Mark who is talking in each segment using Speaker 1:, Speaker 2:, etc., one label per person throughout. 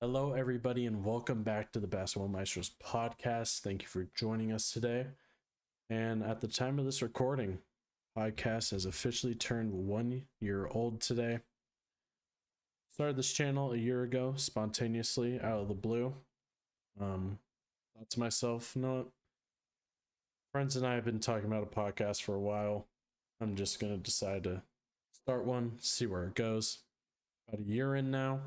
Speaker 1: Hello, everybody, and welcome back to the Basketball Maestros podcast. Thank you for joining us today. And at the time of this recording, podcast has officially turned 1 year old today. Started this channel a year ago, spontaneously out of the blue. Thought to myself, you know what? Friends and I have been talking about a podcast for a while. I'm just gonna decide to start one, see where it goes. About a year in now.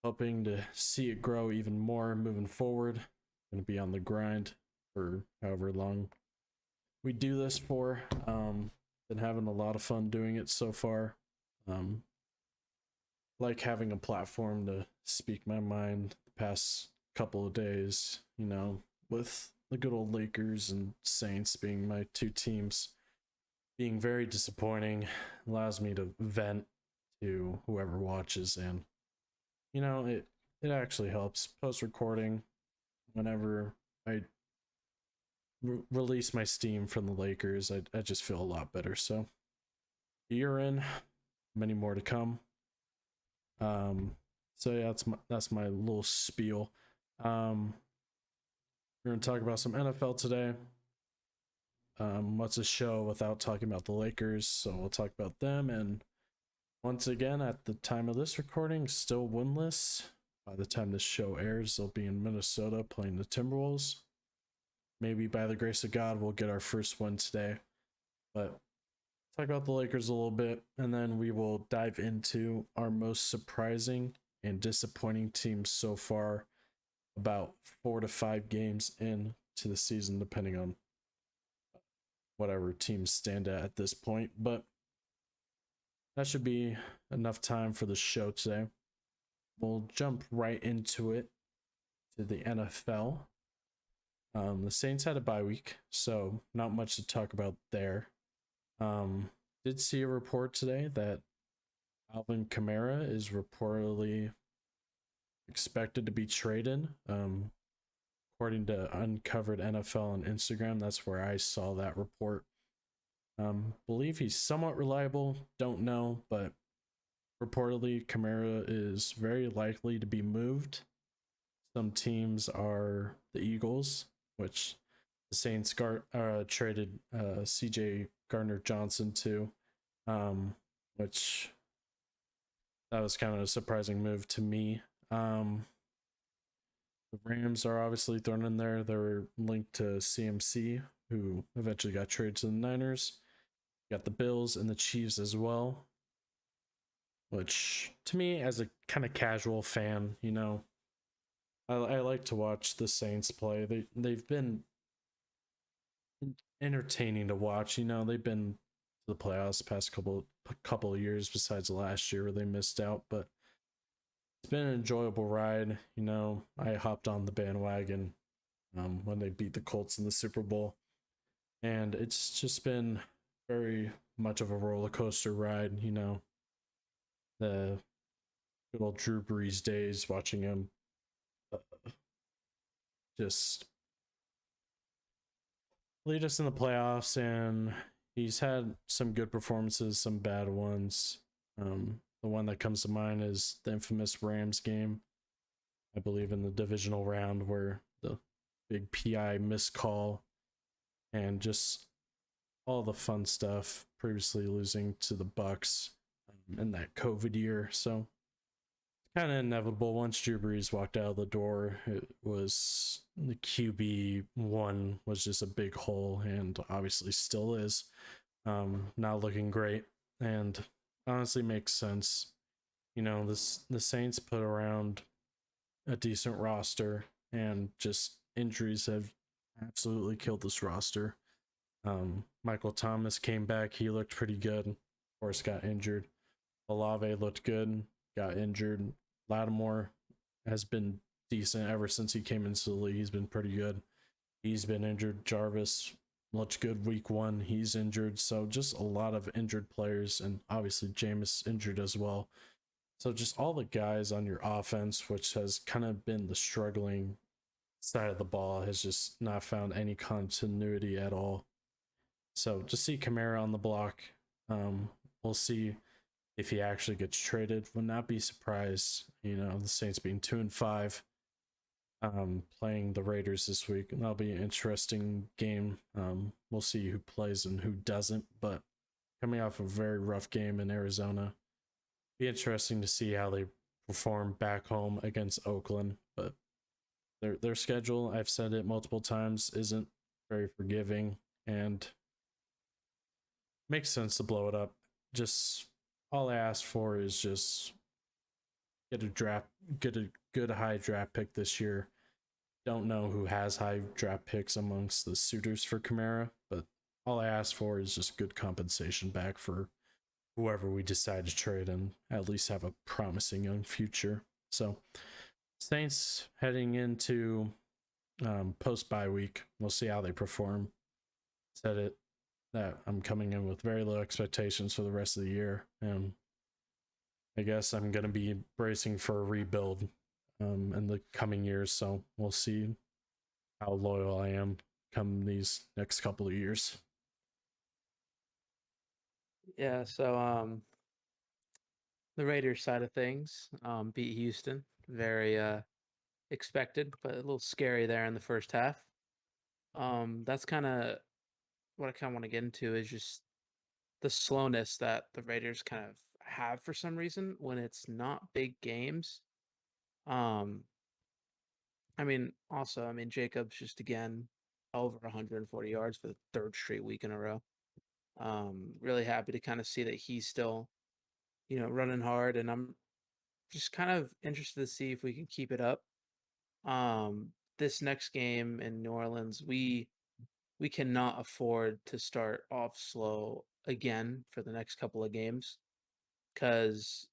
Speaker 1: Hoping to see it grow even more moving forward. Gonna be on the grind for however long we do this for. Been having a lot of fun doing it so far. Like having a platform to speak my mind the past couple of days, with the good old Lakers and Saints being my two teams being very disappointing, allows me to vent to whoever watches, and it actually helps post recording whenever I release my steam from the Lakers. I just feel a lot better. So a year in, many more to come. So yeah, that's my little spiel. We're gonna talk about some NFL today. What's a show without talking about the Lakers? So we'll talk about them. And once again, at the time of this recording, still winless. By the time this show airs, they'll be in Minnesota playing the Timberwolves. Maybe by the grace of God, we'll get our first win today. But talk about the Lakers a little bit, and then we will dive into our most surprising and disappointing teams so far, about 4 to 5 games into the season, depending on whatever teams stand at this point. But that should be enough time for the show today. We'll jump right into it, to the NFL. The Saints had a bye week, so not much to talk about there. Did see a report today that Alvin Kamara is reportedly expected to be traded. According to Uncovered NFL on Instagram, that's where I saw that report. Believe he's somewhat reliable, don't know, but reportedly Kamara is very likely to be moved. Some teams are the Eagles, which the Saints traded CJ Gardner-Johnson to, which that was kind of a surprising move to me. The Rams are obviously thrown in there. They're linked to CMC, who eventually got traded to the Niners. You got the Bills and the Chiefs as well, which to me, as a kind of casual fan, I like to watch the Saints play. They've been entertaining to watch. They've been to the playoffs the past couple of years, besides last year where they missed out. But it's been an enjoyable ride. I hopped on the bandwagon when they beat the Colts in the Super Bowl, and it's just been very much of a roller coaster ride. The good old Drew Brees days, watching him just lead us in the playoffs, and he's had some good performances, some bad ones. The one that comes to mind is the infamous Rams game, I believe in the divisional round, where the big PI missed call and just all the fun stuff, previously losing to the Bucks in that COVID year. So kind of inevitable. Once Drew Brees walked out of the door, it was the QB1 was just a big hole, and obviously still is. Not looking great, and honestly makes sense. The Saints put around a decent roster, and just injuries have absolutely killed this roster. Michael Thomas came back, he looked pretty good, of course got injured. Olave looked good, got injured. Lattimore has been decent ever since he came into the league. He's been pretty good. He's been injured. Jarvis looked good week 1. He's injured. So just a lot of injured players, and obviously Jameis injured as well. So just all the guys on your offense, which has kind of been the struggling side of the ball, has just not found any continuity at all. So just see Kamara on the block. We'll see if he actually gets traded. Would not be surprised. The Saints being 2-5, playing the Raiders this week. And that'll be an interesting game. We'll see who plays and who doesn't. But coming off a very rough game in Arizona, be interesting to see how they perform back home against Oakland. But their schedule, I've said it multiple times, isn't very forgiving, and makes sense to blow it up. Just all I ask for is just get a good high draft pick this year. Don't know who has high draft picks amongst the suitors for Kamara, but all I ask for is just good compensation back for whoever we decide to trade and at least have a promising young future. So Saints heading into post bye week. We'll see how they perform. Said it that I'm coming in with very low expectations for the rest of the year, and I guess I'm gonna be bracing for a rebuild in the coming years. So we'll see how loyal I am come these next couple of years.
Speaker 2: Yeah, so the Raiders side of things beat Houston. Very expected, but a little scary there in the first half. That's kind of what I kind of want to get into is just the slowness that the Raiders kind of have for some reason when it's not big games. Um, I mean, Jacobs just again over 140 yards for the third straight week in a row. Really happy to kind of see that he's still, running hard, and I'm just kind of interested to see if we can keep it up. This next game in New Orleans, we cannot afford to start off slow again for the next couple of games because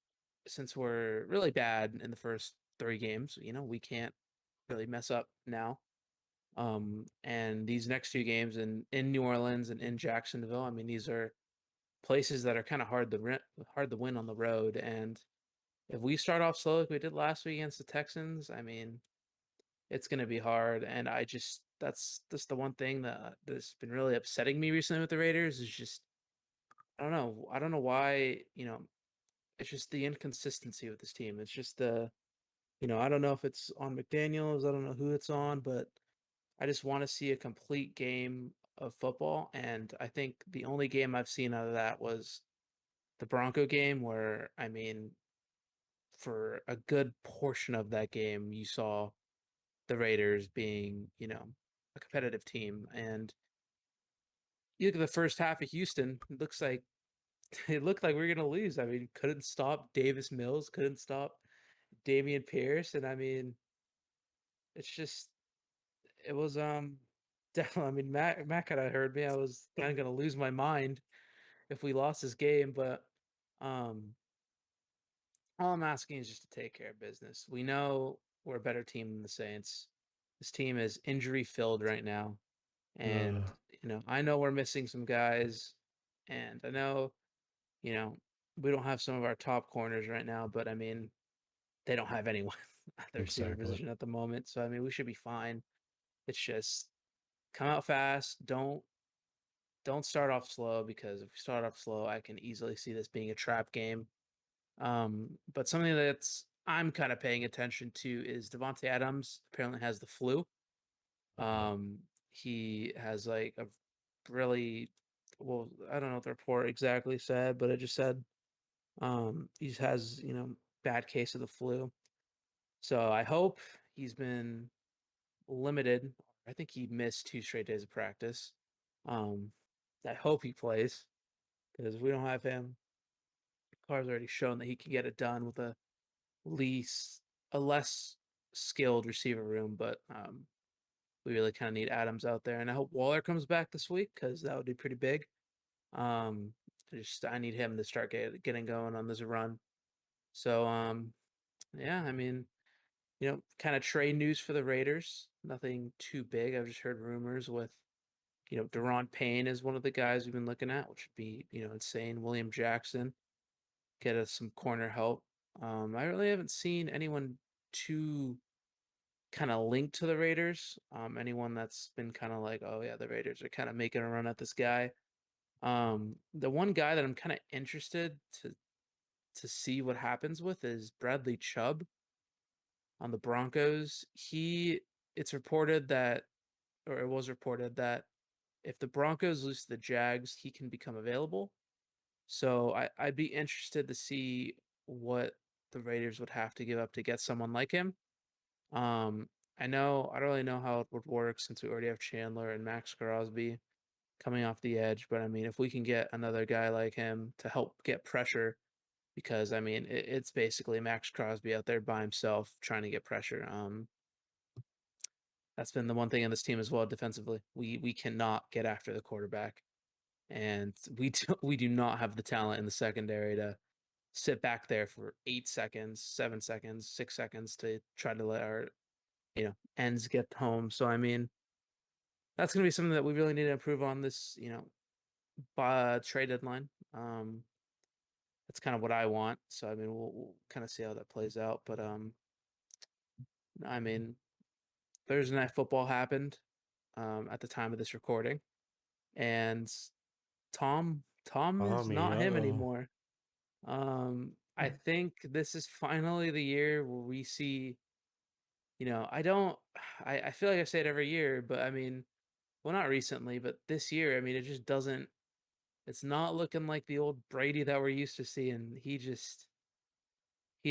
Speaker 2: since we're really bad in the first three games, we can't really mess up now. And these next two games in New Orleans and in Jacksonville, I mean, these are places that are kind of hard to win on the road. And if we start off slow like we did last week against the Texans, I mean, it's going to be hard. And that's the one thing that's been really upsetting me recently with the Raiders is just I don't know. I don't know why, it's just the inconsistency with this team. It's just I don't know if it's on McDaniels, I don't know who it's on, but I just want to see a complete game of football. And I think the only game I've seen out of that was the Bronco game, where, I mean, for a good portion of that game, you saw the Raiders being, a competitive team. And you look at the first half of Houston, it looked like we were gonna lose. I mean, couldn't stop Davis Mills, couldn't stop Damian Pierce, and I mean, it's just it was definitely. I mean, Matt kind of heard me. I was kind of gonna lose my mind if we lost this game, but um, all I'm asking is just to take care of business. We know we're a better team than the Saints. This team is injury filled right now, and I know we're missing some guys, and I know you know we don't have some of our top corners right now, but I mean they don't have anyone at their receiver
Speaker 1: Exactly.
Speaker 2: position at the moment. So I mean, we should be fine. It's just come out fast. Don't start off slow because if we start off slow, I can easily see this being a trap game. But something that's I'm kind of paying attention to is Devontae Adams apparently has the flu. Um, he has like a really well, I don't know what the report exactly said, but it just said he just has, bad case of the flu. So I hope he's been limited. I think he missed 2 straight days of practice. Um, I hope he plays because if we don't have him, Carr's already shown that he can get it done with least a less skilled receiver room. But we really kind of need Adams out there, and I hope Waller comes back this week because that would be pretty big. Um, I need him to start getting going on this run. So yeah, I mean, kind of trade news for the Raiders. Nothing too big. I've just heard rumors with, Deron Payne is one of the guys we've been looking at, which would be, insane. William Jackson, get us some corner help. I really haven't seen anyone too kind of linked to the Raiders. Anyone that's been kind of like, oh yeah, the Raiders are kind of making a run at this guy. The one guy that I'm kind of interested to to see what happens with is Bradley Chubb on the Broncos. It's reported that, or it was reported that if the Broncos lose to the Jags, he can become available. So I'd be interested to see what the Raiders would have to give up to get someone like him. Um, I don't really know how it would work since we already have Chandler and Max Crosby coming off the edge. But I mean, if we can get another guy like him to help get pressure, because I mean, it's basically Max Crosby out there by himself trying to get pressure. That's been the one thing in this team as well defensively. We cannot get after the quarterback, and we do not have the talent in the secondary to sit back there for 8 seconds, 7 seconds, 6 seconds to try to let our ends get home. So I mean, that's gonna be something that we really need to improve on this by trade deadline. That's kind of what I want. So I mean, we'll kind of see how that plays out. But I mean, Thursday night football happened at the time of this recording, and Tom is
Speaker 1: Tommy,
Speaker 2: not him
Speaker 1: uh-oh.
Speaker 2: anymore. I think this is finally the year where we see, I don't I feel like I say it every year, but I mean, well, not recently, but this year, I mean, it just doesn't it's not looking like the old Brady that we're used to seeing. He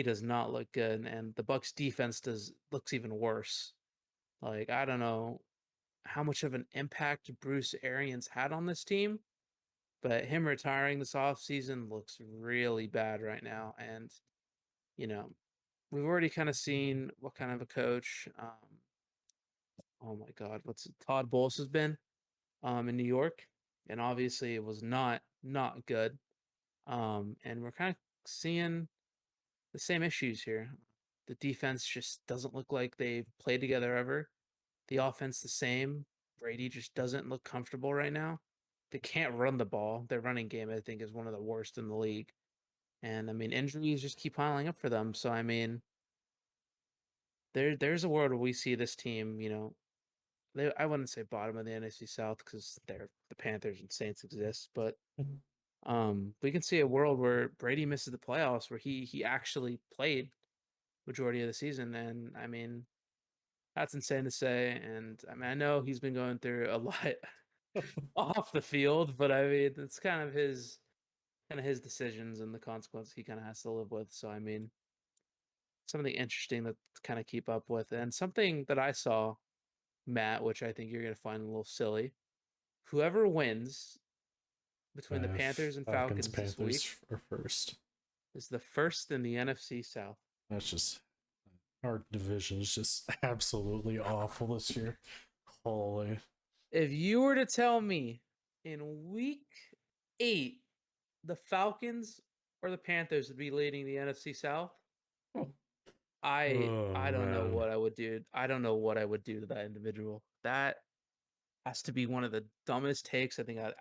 Speaker 2: does not look good, and the Bucks defense looks even worse. Like, I don't know how much of an impact Bruce Arians had on this team, but him retiring this offseason looks really bad right now. And, you know, we've already kind of seen what kind of a coach, oh my God, what's Todd Bowles has been in New York. And obviously it was not good. And we're kind of seeing the same issues here. The defense just doesn't look like they've played together ever. The offense the same. Brady just doesn't look comfortable right now. They can't run the ball. Their running game, I think, is one of the worst in the league. And I mean, injuries just keep piling up for them. So I mean, there's a world where we see this team, I wouldn't say bottom of the NFC South because the Panthers and Saints exist, but we can see a world where Brady misses the playoffs where he actually played majority of the season. And I mean, that's insane to say. And I mean, I know he's been going through a lot off the field, but I mean, it's kind of his decisions and the consequences he kind of has to live with. So I mean, something interesting to kind of keep up with, and something that I saw, Matt, which I think you're gonna find a little silly. Whoever wins between the Panthers and
Speaker 1: Falcons,
Speaker 2: Falcons this week
Speaker 1: Panthers are first.
Speaker 2: is the first in the NFC South.
Speaker 1: That's just our division is just absolutely awful this year. Holy.
Speaker 2: If you were to tell me in week 8 the Falcons or the Panthers would be leading the NFC South, I
Speaker 1: Oh
Speaker 2: don't know
Speaker 1: man.
Speaker 2: what I would do. I don't know what I would do to that individual. That has to be one of the dumbest takes I think I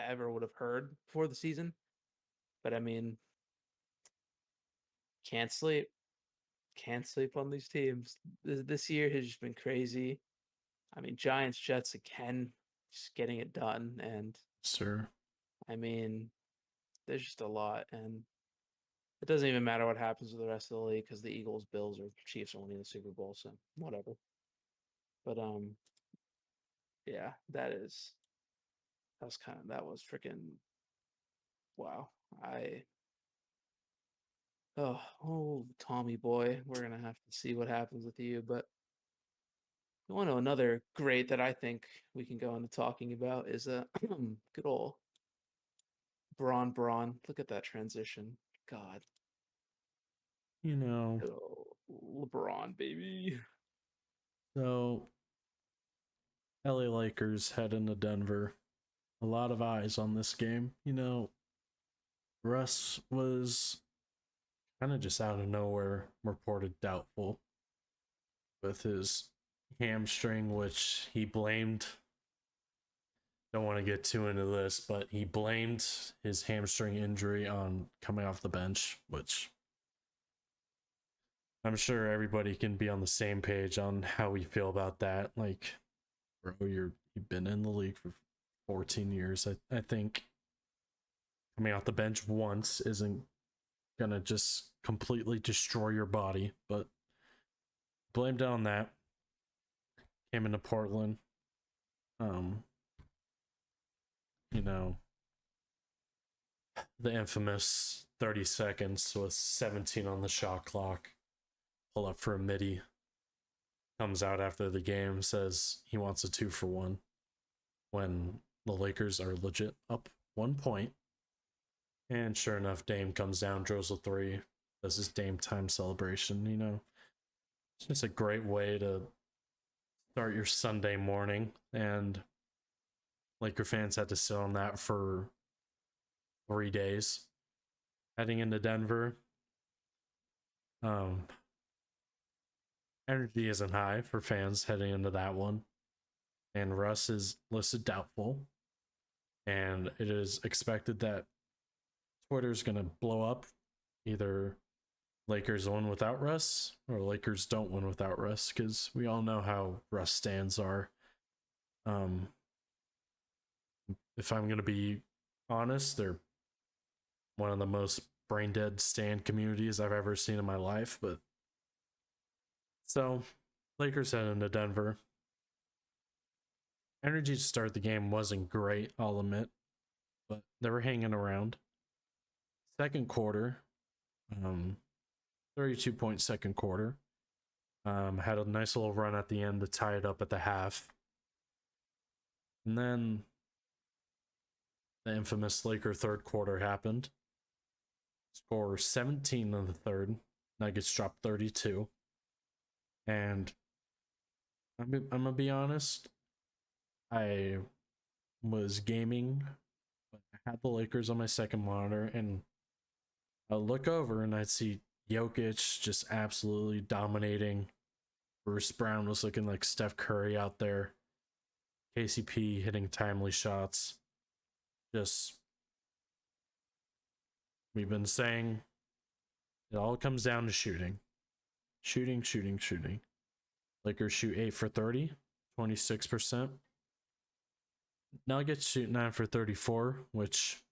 Speaker 2: ever would have heard before the season. But I mean, can't sleep. Can't sleep on these teams. This year has just been crazy. I mean, Giants, Jets again, just getting it done. And
Speaker 1: Sir.
Speaker 2: I mean, there's just a lot. And it doesn't even matter what happens with the rest of the league because the Eagles, Bills, or Chiefs are winning the Super Bowl. So whatever. But yeah, that was freaking wow. I oh Tommy boy, we're gonna have to see what happens with you. But you want to know another great that I think we can go into talking about is good old Braun. Look at that transition. God,
Speaker 1: You know,
Speaker 2: good old LeBron, baby.
Speaker 1: so LA Lakers head into Denver. A lot of eyes on this game. Russ was kind of just out of nowhere reported doubtful with his hamstring, which he blamed. Don't want to get too into this, but he blamed his hamstring injury on coming off the bench, which I'm sure everybody can be on the same page on how we feel about that. Like, bro, you've been in the league for 14 years. I think coming off the bench once isn't gonna just completely destroy your body. But blamed it on that. Came into Portland. Um, you know, the infamous 30 seconds with 17 on the shot clock. Pull up for a midi. Comes out after the game, says he wants a 2-for-1 when the Lakers are legit up 1 point. And sure enough, Dame comes down, drills a three, does his Dame time celebration. It's just a great way to start your Sunday morning. And Laker fans had to sit on that for 3 days. Heading into Denver, um, energy isn't high for fans heading into that one. And Russ is listed doubtful. And it is expected that Twitter's going to blow up. Either Lakers win without Russ or Lakers don't win without Russ, because we all know how Russ stands are. If I'm going to be honest, they're one of the most brain dead stand communities I've ever seen in my life. But so, Lakers head into Denver. Energy to start the game wasn't great, I'll admit, but they were hanging around. Second quarter, 32-point second quarter. Had a nice little run at the end to tie it up at the half. And then the infamous Laker third quarter happened. Score 17 in the third. Nuggets dropped 32. And I'm going to be honest, I was gaming, but I had the Lakers on my second monitor, and I'd look over and I'd see Jokic just absolutely dominating. Bruce Brown was looking like Steph Curry out there. KCP hitting timely shots. Just, we've been saying it all comes down to shooting. Shooting. Lakers shoot 8 for 30, 26%. Nuggets shoot 9 for 34, which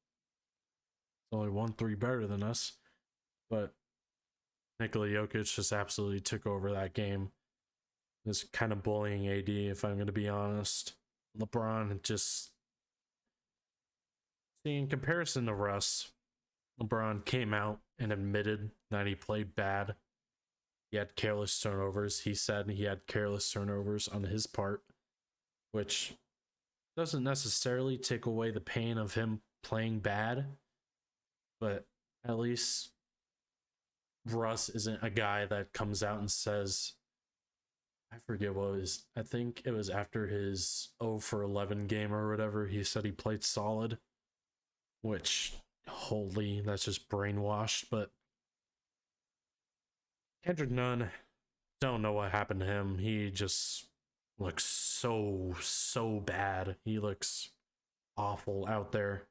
Speaker 1: is only 1-3 better than us. But Nikola Jokic just absolutely took over that game. Is kind of bullying AD, if I'm going to be honest. LeBron just, see, in comparison to Russ, LeBron came out and admitted that he played bad. He had careless turnovers. He said he had careless turnovers on his part, which doesn't necessarily take away the pain of him playing bad, but at least Russ isn't a guy that comes out and says, I forget what it was. I think it was after his 0 for 11 game or whatever. He said he played solid, which, holy, that's just brainwashed. But Kendrick Nunn, don't know what happened to him. He just looks so bad. He looks awful out there.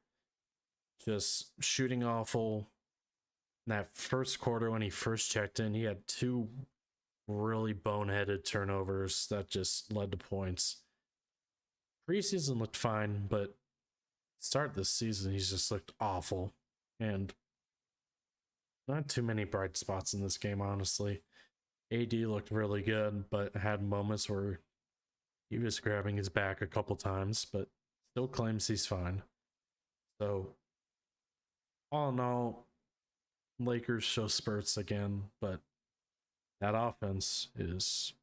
Speaker 1: Just shooting awful. In that first quarter, when he first checked in, he had 2 really boneheaded turnovers that just led to points. Preseason looked fine, but start this season, he's just looked awful. And not too many bright spots in this game, honestly. AD looked really good, but had moments where he was grabbing his back a couple times, but still claims he's fine. So, all in all, Lakers show spurts again, but that offense is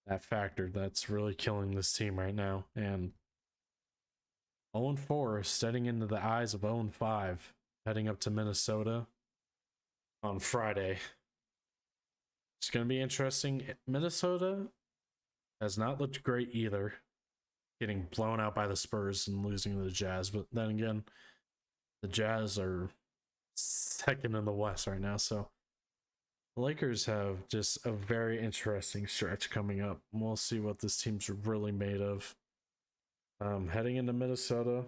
Speaker 1: that factor that's really killing this team right now. And 0-4 setting into the eyes of 0-5, heading up to Minnesota on Friday. It's going to be interesting. Minnesota has not looked great either, getting blown out by the Spurs and losing to the Jazz. But then again, the Jazz are second in the West right now, so the Lakers have just a very interesting stretch coming up. We'll see what this team's really made of. Heading into Minnesota,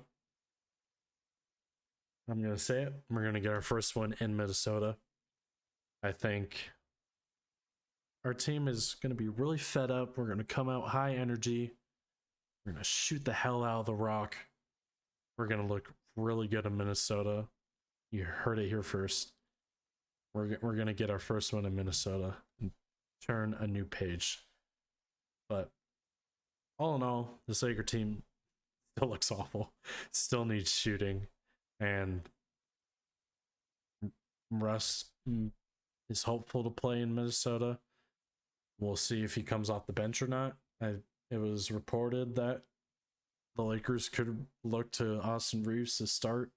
Speaker 1: I'm going to say it. We're going to get our first one in Minnesota. I think our team is going to be really fed up. We're going to come out high energy. We're going to shoot the hell out of the rock. We're going to look really good in Minnesota. You heard it here first. we're gonna get our first one in Minnesota and turn a new page. But all in all, this Laker team still looks awful. Still needs shooting, and Russ is hopeful to play in Minnesota. We'll see if he comes off the bench or not. It was reported that the Lakers could look to Austin Reeves to start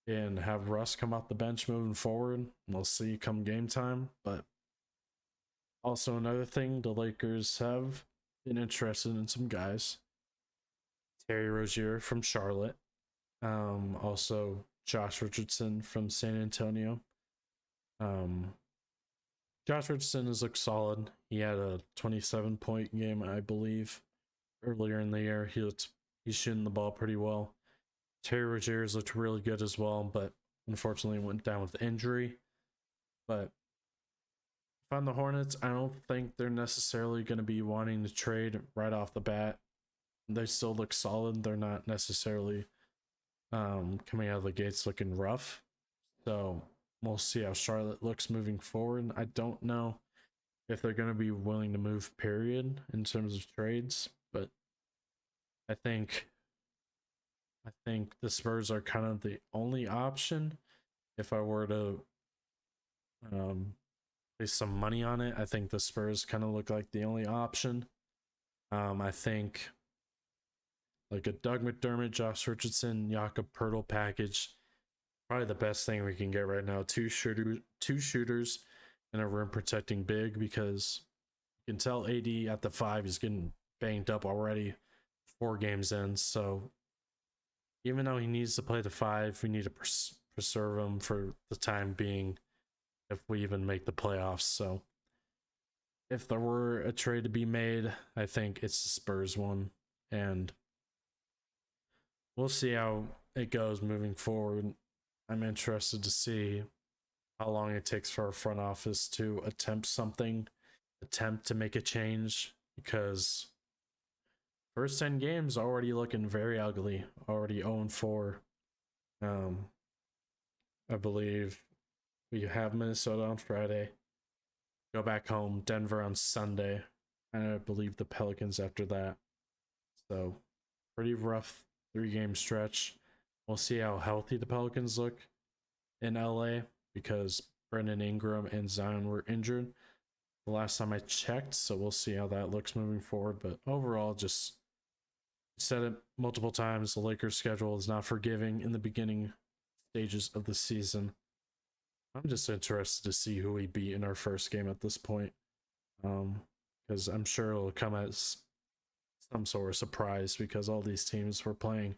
Speaker 1: and have Russ come off the bench moving forward. We'll see come game time. But also another thing, the Lakers have been interested in some guys. Terry Rozier from Charlotte. Also Josh Richardson from San Antonio. Um, Josh Richardson has looked solid. He had a 27-point game, I believe, earlier in the year. He's shooting the ball pretty well. Terry Rozier's looked really good as well, but unfortunately went down with injury. But if I'm the Hornets, I don't think they're necessarily going to be wanting to trade right off the bat. They still look solid. They're not necessarily coming out of the gates looking rough. So we'll see how Charlotte looks moving forward. I don't know if they're going to be willing to move, period, in terms of trades, but I think the Spurs are kind of the only option. If I were to place some money on it, I think the Spurs kind of look like the only option. I think like a Doug McDermott, Josh Richardson, Jakob Pertl package, probably the best thing we can get right now. Two shooters, and a rim protecting big, because you can tell AD at the 5 is getting banged up already 4 games in. So even though he needs to play the 5, we need to preserve him for the time being if we even make the playoffs. So if there were a trade to be made, I think it's the Spurs one, and we'll see how it goes moving forward. I'm interested to see how long it takes for our front office to attempt to make a change, because first 10 games already looking very ugly, already 0-4. I believe we have Minnesota on Friday, go back home, Denver on Sunday, and I believe the Pelicans after that. So pretty rough 3-game stretch. We'll see how healthy the Pelicans look in LA, because Brendan Ingram and Zion were injured the last time I checked. So we'll see how that looks moving forward. But overall, just said it multiple times, the Lakers schedule is not forgiving in the beginning stages of the season. I'm just interested to see who we beat in our first game at this point, because I'm sure it'll come as some sort of surprise, because all these teams we're playing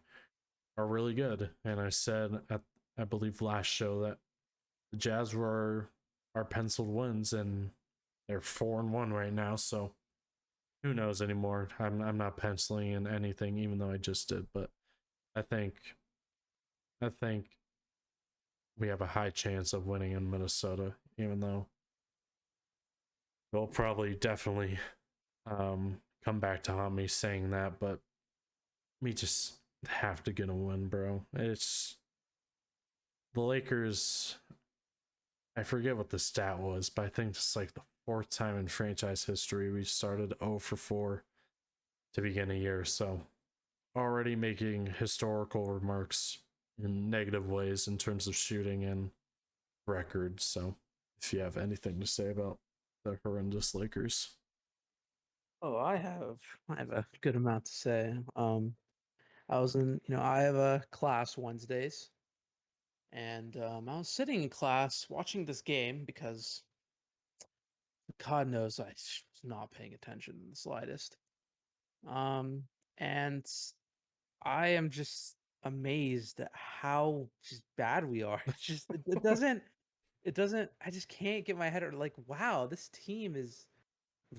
Speaker 1: are really good. And I said at, I believe, last show that the Jazz were our penciled wins, and they're 4-1 right now. So who knows anymore? I'm not penciling in anything, even though I just did. But I think we have a high chance of winning in Minnesota, even though they'll probably definitely come back to haunt me saying that. But we just have to get a win, bro. It's the Lakers. I forget what the stat was, but I think it's like the 4th time in franchise history we started 0-4 to begin a year. So already making historical remarks in negative ways in terms of shooting and records. So if you have anything to say about the horrendous Lakers.
Speaker 2: Oh, I have a good amount to say. I was in, I have a class Wednesdays, and I was sitting in class watching this game because God knows I was not paying attention in the slightest. Um, and I am just amazed at how just bad we are. It's just it doesn't I just can't get my head around, like, wow, this team is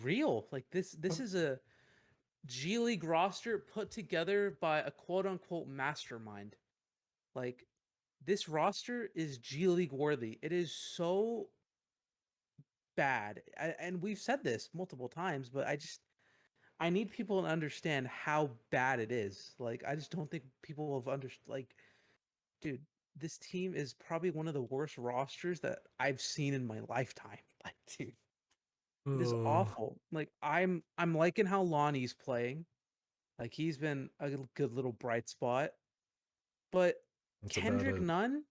Speaker 2: real. Like this is a G League roster put together by a quote unquote mastermind. Like, this roster is G League worthy. It is so bad. And we've said this multiple times, but I need people to understand how bad it is. Like, I just don't think people have understood. Like, dude, this team is probably one of the worst rosters that I've seen in my lifetime. Like, dude, it is awful. Like, I'm liking how Lonnie's playing. Like, he's been a good little bright spot. But
Speaker 1: That's about
Speaker 2: Kendrick
Speaker 1: it.
Speaker 2: Nunn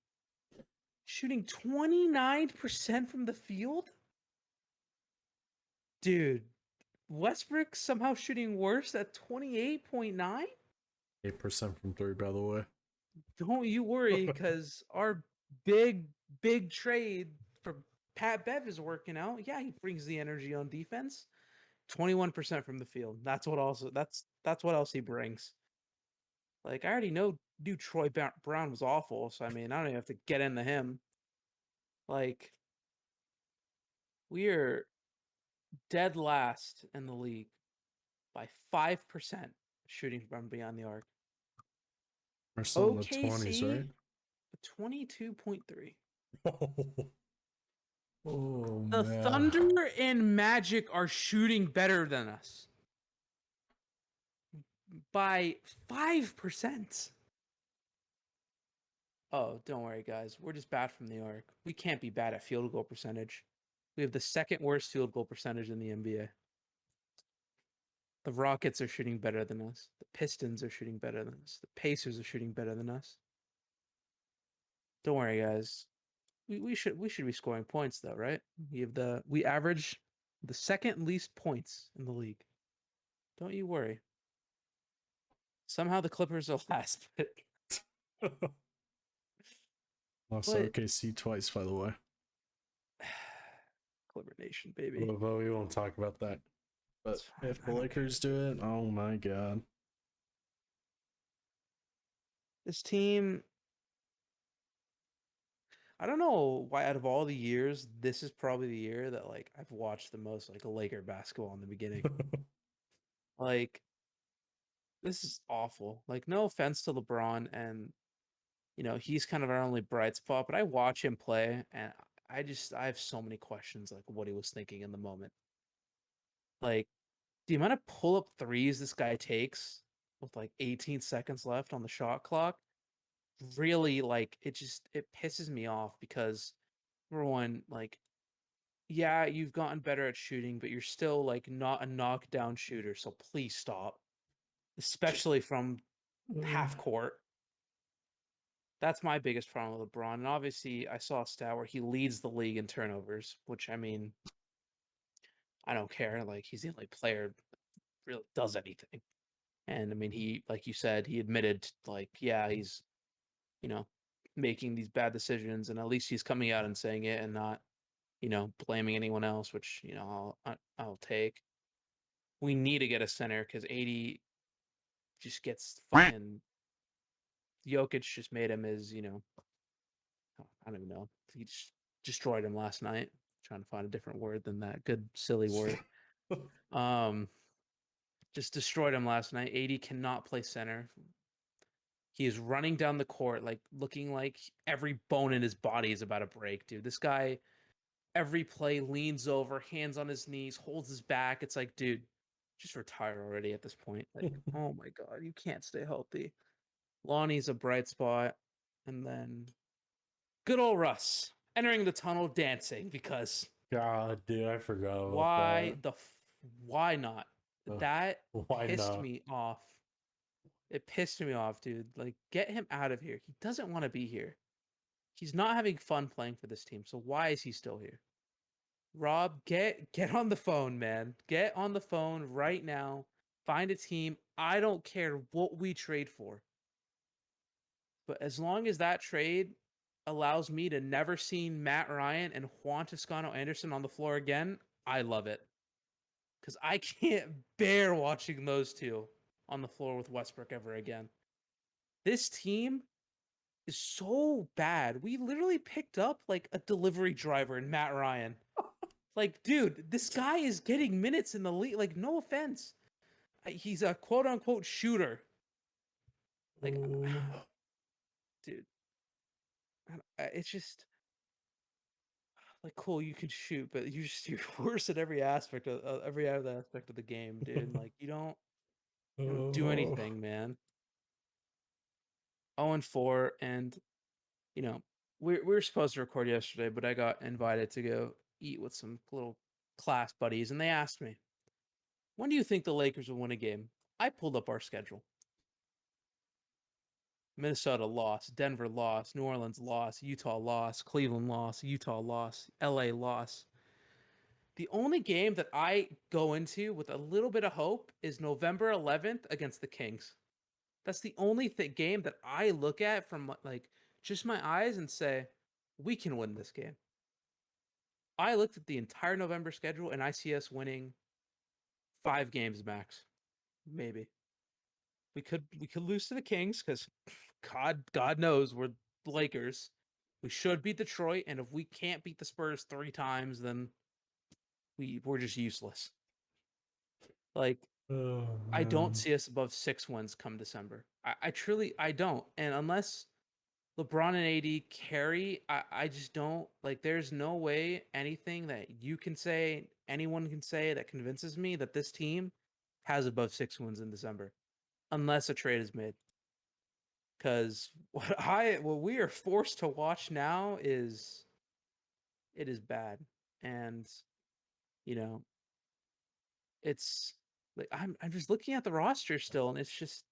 Speaker 2: shooting 29% from the field? Dude, Westbrook somehow shooting worse at 28.9?
Speaker 1: 8% from three, by the way.
Speaker 2: Don't you worry, because our big, big trade for Pat Bev is working out. Yeah, he brings the energy on defense. 21% from the field. That's what else he brings. Like, I already knew Troy Brown was awful, so I mean, I don't even have to get into him. Like, we are dead last in the league by 5% shooting from beyond the arc.
Speaker 1: We're still in the 20s,
Speaker 2: OKC
Speaker 1: right?
Speaker 2: 22.3.
Speaker 1: Oh
Speaker 2: The
Speaker 1: man.
Speaker 2: Thunder and Magic are shooting better than us by 5%. Oh, don't worry, guys. We're just bad from the arc. We can't be bad at field goal percentage. We have the second worst field goal percentage in the NBA. The Rockets are shooting better than us. The Pistons are shooting better than us. The Pacers are shooting better than us. Don't worry, guys. We should be scoring points though, right? We average the second least points in the league. Don't you worry. Somehow the Clippers are last,
Speaker 1: Lost
Speaker 2: but
Speaker 1: OKC twice, by the way.
Speaker 2: Clipper Nation, baby.
Speaker 1: But we won't talk about that. But
Speaker 2: It's fine.
Speaker 1: if the
Speaker 2: I don't care.
Speaker 1: Lakers do it, oh my god.
Speaker 2: This team, I don't know why out of all the years, this is probably the year that like I've watched the most like a Laker basketball in the beginning. Like, this is awful. Like, no offense to LeBron, and he's kind of our only bright spot, but I watch him play and I have so many questions like what he was thinking in the moment. Like, the amount of pull-up threes this guy takes with like 18 seconds left on the shot clock, really, like, it pisses me off because number one, like, yeah, you've gotten better at shooting, but you're still like not a knockdown shooter, so please stop. Especially from half court. That's my biggest problem with LeBron. And obviously, I saw a stat where he leads the league in turnovers, which I mean, I don't care. Like, he's the only player that really does anything. And I mean, he, like you said, he admitted, like, yeah, he's, you know, making these bad decisions, and at least he's coming out and saying it and not, blaming anyone else, which, I'll take. We need to get a center because 80 just gets fucking. Jokic just made him his, I don't even know. He just destroyed him last night. Trying to find a different word than that good silly word. Um, just destroyed him last night. 80 cannot play center. He is running down the court like looking like every bone in his body is about to break, dude. This guy every play leans over, hands on his knees, holds his back. It's like, dude, just retire already at this point. Like, oh my god, you can't stay healthy. Lonnie's a bright spot, and then good old Russ entering the tunnel dancing because
Speaker 1: God, dude, I forgot about
Speaker 2: why
Speaker 1: that.
Speaker 2: why not? That
Speaker 1: Why
Speaker 2: pissed
Speaker 1: not?
Speaker 2: me off. It pissed me off, dude. Like, get him out of here. He doesn't want to be here. He's not having fun playing for this team. So why is he still here? Rob, get on the phone, man. Get on the phone right now. Find a team. I don't care what we trade for. But as long as that trade allows me to never see Matt Ryan and Juan Toscano Anderson on the floor again, I love it. Because I can't bear watching those two on the floor with Westbrook ever again. This team is so bad. We literally picked up like a delivery driver in Matt Ryan. Like, dude, this guy is getting minutes in the league. Like, no offense. He's a quote unquote shooter. Like, dude, it's just like, cool, you can shoot, but you're worse at every aspect of every other aspect of the game, dude. Like, you don't do
Speaker 1: Oh.
Speaker 2: anything, man. 0-4, and you know, we were supposed to record yesterday, but I got invited to go eat with some little class buddies, and they asked me, "When do you think the Lakers will win a game?" I pulled up our schedule. Minnesota lost, Denver lost, New Orleans lost, Utah lost, Cleveland lost, Utah lost, LA lost. The only game that I go into with a little bit of hope is November 11th against the Kings. That's the only game that I look at from like just my eyes and say, we can win this game. I looked at the entire November schedule and I see us winning 5 games max, maybe. We could lose to the Kings because God knows we're the Lakers. We should beat Detroit, and if we can't beat the Spurs 3 times, then we're just useless. Like
Speaker 1: Oh
Speaker 2: I don't
Speaker 1: man.
Speaker 2: see us above 6 wins come December. I truly I don't. And unless LeBron and AD carry, I just don't like there's no way anything that you can say, anyone can say that convinces me that this team has above 6 wins in December. Unless a trade is made. Because what we are forced to watch now is it is bad. And, you know, it's like I'm just looking at the roster still, and it's just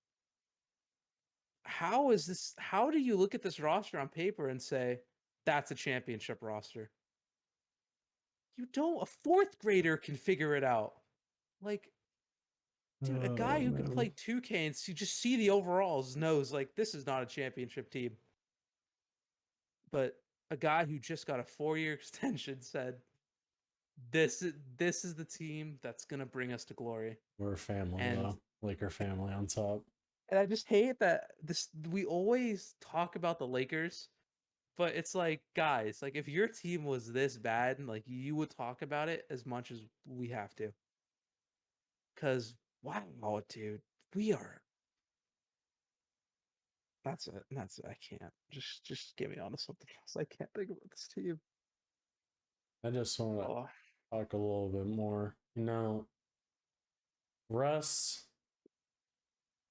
Speaker 2: how do you look at this roster on paper and say that's a championship roster? You don't. A fourth grader can figure it out. Like, dude, a
Speaker 1: Oh
Speaker 2: guy who can
Speaker 1: man.
Speaker 2: play 2K and just see the overalls knows like this is not a championship team. But a guy who just got a 4-year extension said this is the team that's gonna bring us to glory.
Speaker 1: We're a family
Speaker 2: And
Speaker 1: though. Laker family on top.
Speaker 2: I just hate that this we always talk about the Lakers, but it's like, guys, like if your team was this bad, like you would talk about it as much as we have to. Cause wow, dude, we are. That's it. That's it. I can't. Just get me on to something else. I can't think about this team.
Speaker 1: I just want to
Speaker 2: Oh,
Speaker 1: talk a little bit more. Russ,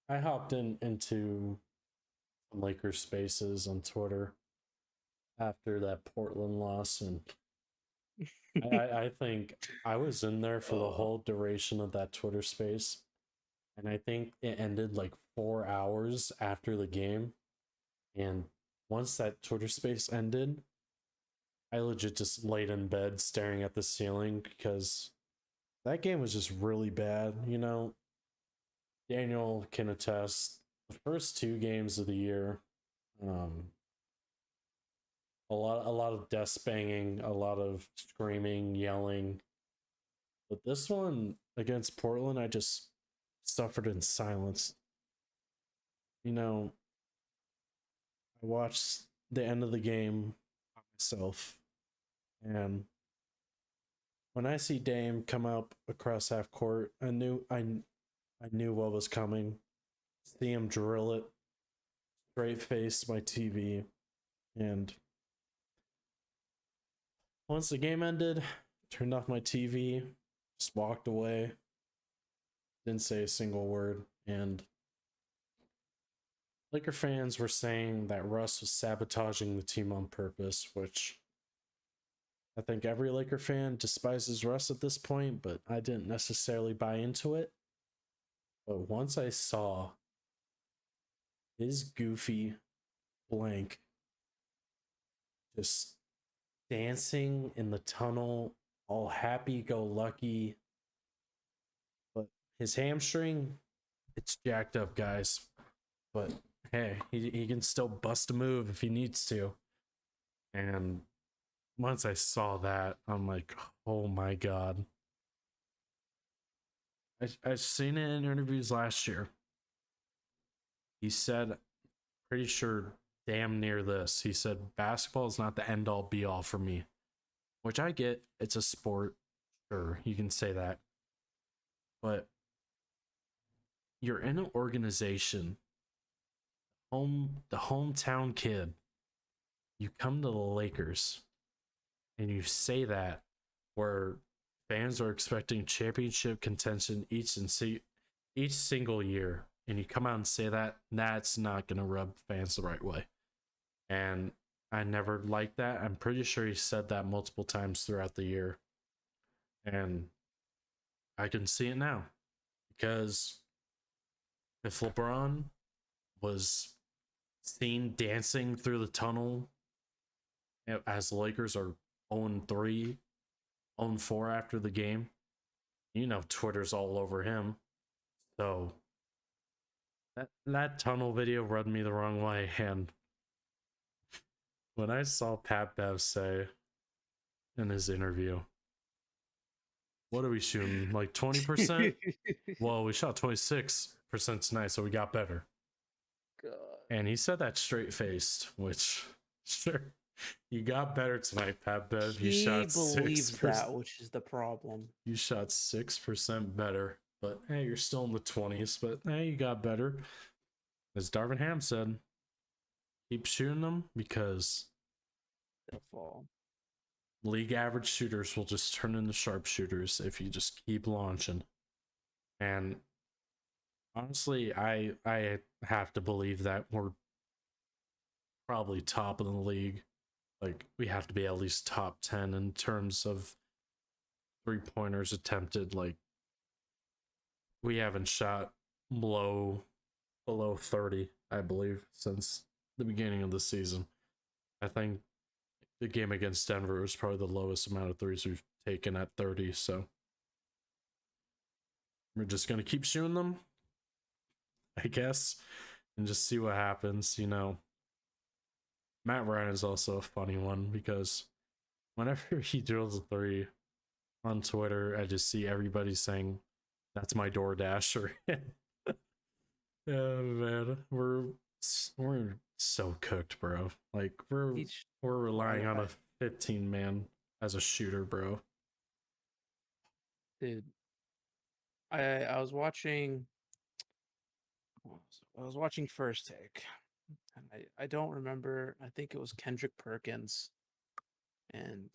Speaker 1: I hopped into Lakers spaces on Twitter after that Portland loss, and I think I was in there for the
Speaker 2: oh,
Speaker 1: whole duration of that Twitter space, and I think it ended like 4 hours after the game. And once that Twitter space ended, I legit just laid in bed staring at the ceiling because that game was just really bad. Daniel can attest. The first 2 games of the year, um, a lot of desk banging, a lot of screaming, yelling. But this one against Portland, I just suffered in silence. You know, I watched the end of the game by myself, and when I see Dame come up across half court, I knew what was coming. See him drill it straight face my TV, and once the game ended, turned off my TV, just walked away, didn't say a single word, and Laker fans were saying that Russ was sabotaging the team on purpose, which I think every Laker fan despises Russ at this point, but I didn't necessarily buy into it. But once I saw his goofy blank just dancing in the tunnel, all happy go lucky, but his hamstring, it's jacked up, guys. But hey, he can still bust a move if he needs to. And once I saw that, I'm like, oh my god. I've seen it in interviews last year. He said, pretty sure, damn near this. He said, basketball is not the end all be all for me, which I get. It's a sport. Sure, you can say that. But you're in an organization, the hometown kid. You come to the Lakers and you say that where fans are expecting championship contention each single year, and you come out and say that, that's not gonna rub fans the right way. And I never liked that. I'm pretty sure he said that multiple times throughout the year. And I can see it now. Because if LeBron was seen dancing through the tunnel as the Lakers are 0-3, 0-4 after the game, Twitter's all over him. So that tunnel video rubbed me the wrong way. And when I saw Pat Bev say in his interview, what are we shooting? Like 20%? Well, we shot 26% tonight, so we got better.
Speaker 2: God.
Speaker 1: And he said that straight faced, which sure. You got better tonight, Pat Bev. You shot
Speaker 2: believes
Speaker 1: 6%.
Speaker 2: that, which is the problem.
Speaker 1: You shot 6% better. But hey, you're still in the 20s, but hey, you got better. As Darvin Ham said, keep shooting them because
Speaker 2: They'll fall.
Speaker 1: league average shooters will just turn into sharpshooters if you just keep launching. And honestly, I have to believe that we're probably top of the league. Like, we have to be at least top 10 in terms of 3-pointers attempted. Like, we haven't shot below 30, I believe, since the beginning of the season. I think the game against Denver was probably the lowest amount of threes we've taken at 30, so we're just going to keep shooting them, I guess, and just see what happens. Matt Ryan is also a funny one because whenever he drills a three on Twitter, I just see everybody saying, "That's my DoorDasher." Oh man, we're so cooked, bro. Like we're relying on a 15-man as a shooter, bro.
Speaker 2: Dude, I was watching. I was watching First Take, and I don't remember. I think it was Kendrick Perkins, and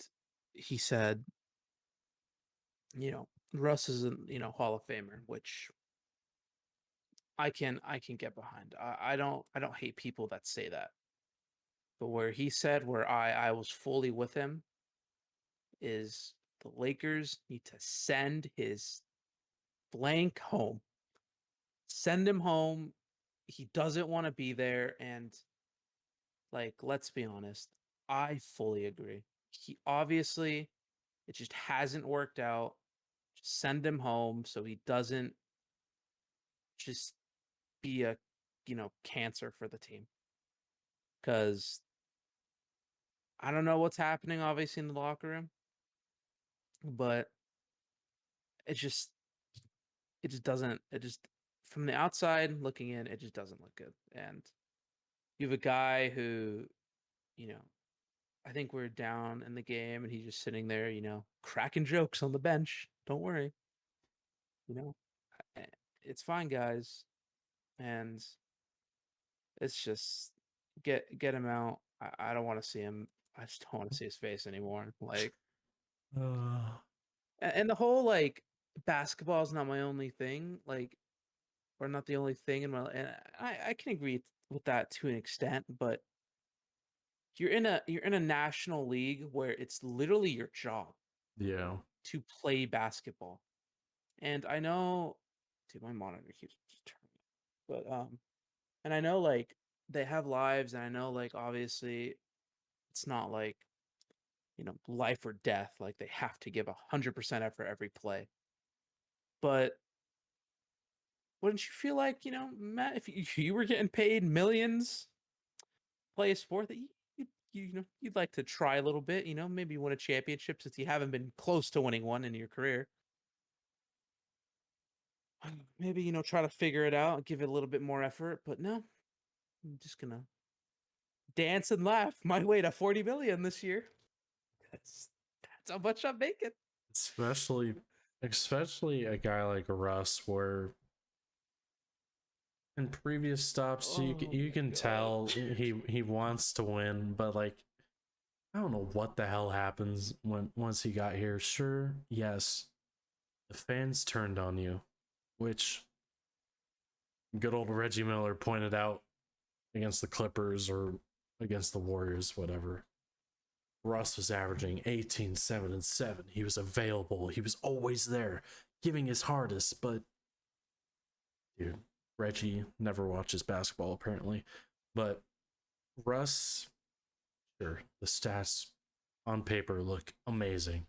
Speaker 2: he said, Russ is a Hall of Famer, which I can get behind. I don't hate people that say that. But where he said where I was fully with him is the Lakers need to send his blank home. Send him home. He doesn't want to be there. And like, let's be honest, I fully agree. He obviously it just hasn't worked out. Just send him home so he doesn't just be a cancer for the team. Because I don't know what's happening obviously in the locker room, but it just doesn't it just from the outside looking in, it just doesn't look good. And you have a guy who, you know, I think we're down in the game and he's just sitting there, cracking jokes on the bench. Don't worry. You know, it's fine, guys. And it's just get him out. I don't want to see him. I just don't want to see his face anymore. Like, and the whole like basketball is not my only thing. Like, or not the only thing in my. And I can agree with that to an extent, but you're in a national league where it's literally your job
Speaker 1: Yeah.
Speaker 2: to play basketball. And I know, dude, my monitor keeps just turning. But and I know like they have lives, and I know like obviously it's not like life or death. Like they have to give 100% effort every play. But wouldn't you feel like Matt, if you were getting paid millions, play a sport that you'd like to try a little bit, maybe win a championship since you haven't been close to winning one in your career. Maybe try to figure it out, give it a little bit more effort. But no, I'm just gonna dance and laugh my way to 40 million this year. That's how much I'm making.
Speaker 1: Especially a guy like Russ, where in previous stops you can tell he wants to win, but like I don't know what the hell happens once he got here. Sure, yes, the fans turned on you, which good old Reggie Miller pointed out against the Clippers, or against the Warriors, whatever. Russ was averaging 18, 7, and 7. He was available. He was always there, giving his hardest. But, dude, Reggie never watches basketball, apparently. But Russ, sure, the stats on paper look amazing.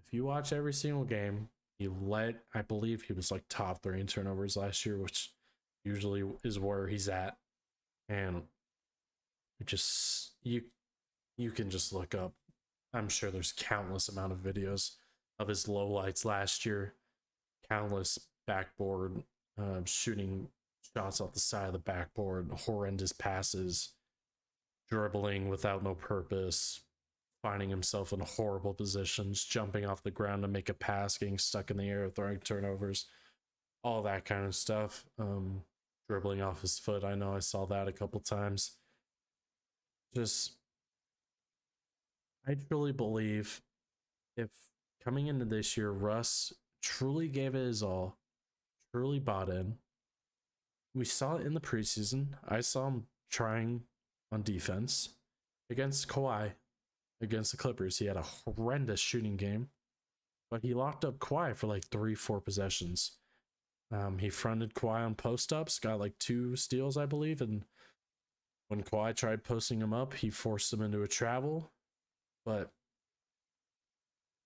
Speaker 1: If you watch every single game, I believe he was like top 3 in turnovers last year, which usually is where he's at. And you can just look up. I'm sure there's countless amount of videos of his lowlights last year, countless backboard shooting shots off the side of the backboard, horrendous passes, dribbling without no purpose, finding himself in horrible positions, jumping off the ground to make a pass, getting stuck in the air, throwing turnovers, all that kind of stuff. Dribbling off his foot. I know I saw that a couple times. Just, I truly believe if coming into this year, Russ truly gave it his all, truly bought in. We saw it in the preseason. I saw him trying on defense against Kawhi, against the Clippers. He had a horrendous shooting game, but he locked up Kawhi for like 3-4 possessions. He fronted Kawhi on post ups, got like 2 steals, I believe, and when Kawhi tried posting him up, he forced him into a travel. But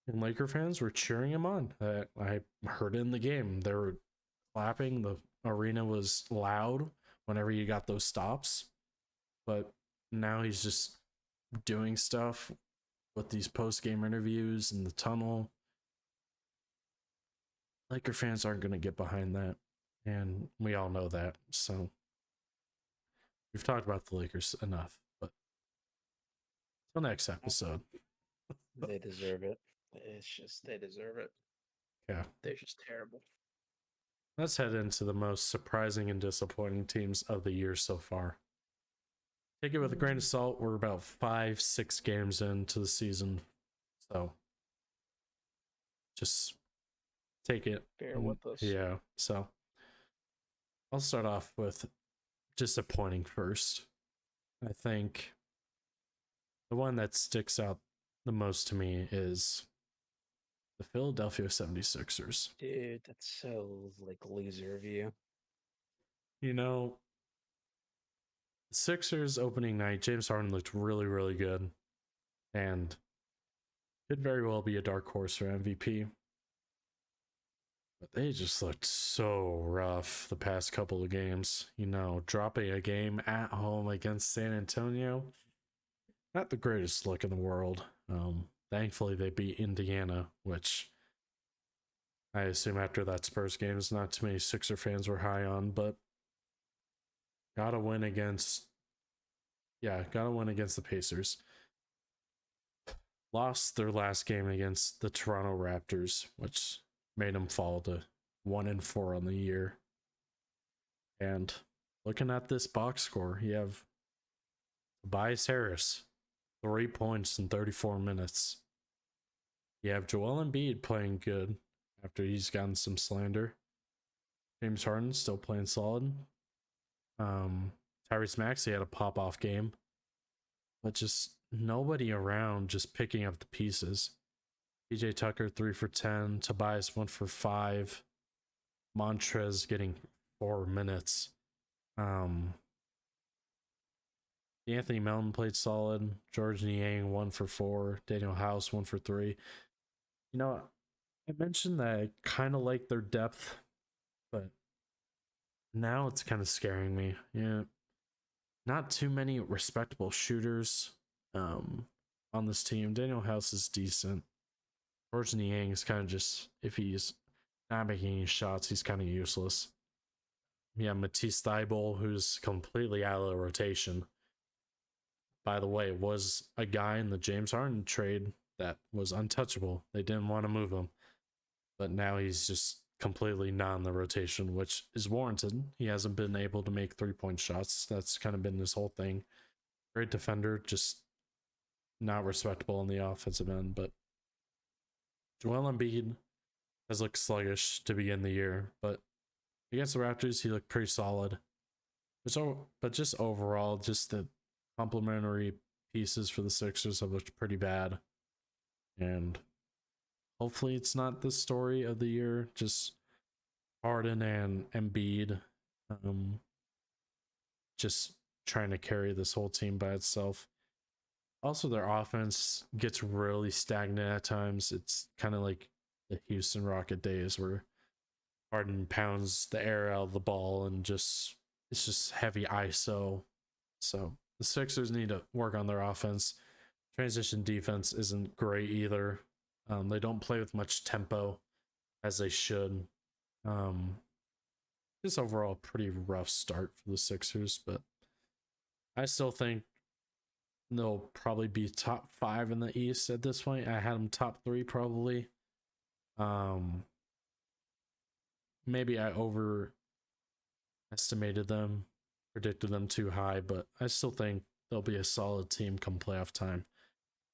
Speaker 1: and Laker fans were cheering him on. I heard it in the game. They were clapping. The arena was loud whenever you got those stops. But now he's just doing stuff with these post-game interviews in the tunnel. Laker fans aren't going to get behind that. And we all know that. So we've talked about the Lakers enough. But till next episode.
Speaker 2: They deserve it. It's just, they deserve it.
Speaker 1: Yeah.
Speaker 2: They're just terrible.
Speaker 1: Let's head into the most surprising and disappointing teams of the year so far. Take it with a grain of salt. We're about 5-6 games into the season. So just take it.
Speaker 2: Bear with us.
Speaker 1: Yeah. So I'll start off with disappointing first. I think the one that sticks out the most to me is the Philadelphia 76ers.
Speaker 2: Dude, that's so like loser of you.
Speaker 1: You know, Sixers opening night, James Harden looked really, really good and could very well be a dark horse for MVP. But they just looked so rough the past couple of games. You know, dropping a game at home against San Antonio. Not the greatest look in the world. Thankfully, they beat Indiana, which I assume after that Spurs game is not too many Sixer fans were high on, but gotta win against the Pacers. Lost their last game against the Toronto Raptors, which made them fall to 1-4 on the year. And looking at this box score, you have Tobias Harris, 3 points in 34 minutes. You have Joel Embiid playing good after he's gotten some slander. James Harden still playing solid. Tyrese Maxey had a pop-off game. But just nobody around just picking up the pieces. PJ Tucker 3 for 10. Tobias 1 for 5. Montrez getting 4 minutes. Anthony Melton played solid. George Niang 1 for 4. Daniel House 1 for 3. You know, I mentioned that I kind of like their depth, but now it's kind of scaring me. Yeah, not too many respectable shooters on this team. Daniel House is decent. George Niang is kind of just, if he's not making any shots, he's kind of useless. Yeah, Matisse Thybulle, who's completely out of the rotation. By the way, was a guy in the James Harden trade that was untouchable. They didn't want to move him. But now he's just completely not in the rotation, which is warranted. He hasn't been able to make 3-point shots. That's kind of been his whole thing. Great defender, just not respectable on the offensive end. But Joel Embiid has looked sluggish to begin the year, but against the Raptors, he looked pretty solid. But just overall, just the complementary pieces for the Sixers have looked pretty bad, and hopefully it's not the story of the year. Just Harden and Embiid, um, just trying to carry this whole team by itself. Also, their offense gets really stagnant at times. It's kind of like the Houston Rocket days where Harden pounds the air out of the ball and just it's just heavy ISO. So the Sixers need to work on their offense. Transition defense isn't great either. They don't play with much tempo as they should. Um, just overall, pretty rough start for the Sixers, but I still think they'll probably be top 5 in the East at this point. I had them top 3 probably. Um, Maybe I overestimated them, predicted them too high, but I still think they'll be a solid team come playoff time.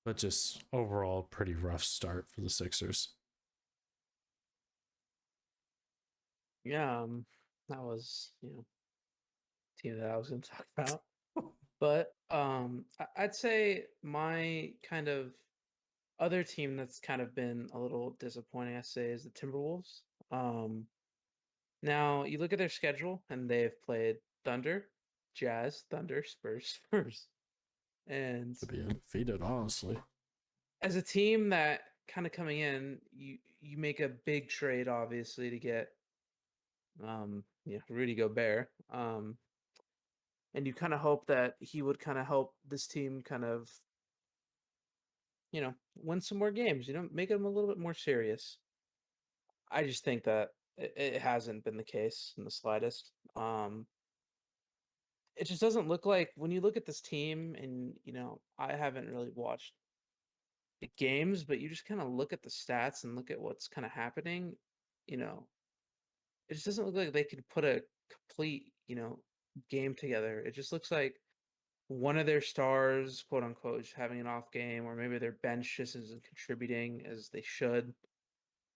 Speaker 1: But just overall, pretty rough start for the Sixers.
Speaker 2: Yeah, that was team that I was going to talk about. But I'd say my kind of other team that's kind of been a little disappointing, I say, is the Timberwolves. Um, Now you look at their schedule, and they've played Thunder, Jazz, Thunder, Spurs, Spurs, and
Speaker 1: Should be undefeated, honestly.
Speaker 2: as a team that kind of coming in, you make a big trade, obviously, to get Rudy Gobert, and you kind of hope that he would kind of help this team kind of win some more games, make them a little bit more serious. I just think that it hasn't been the case in the slightest. It just doesn't look like when you look at this team, and I haven't really watched the games, but you just kind of look at the stats and look at what's kind of happening, you know, it just doesn't look like they could put a complete, game together. It just looks like one of their stars, quote unquote, is having an off game, or maybe their bench just isn't contributing as they should.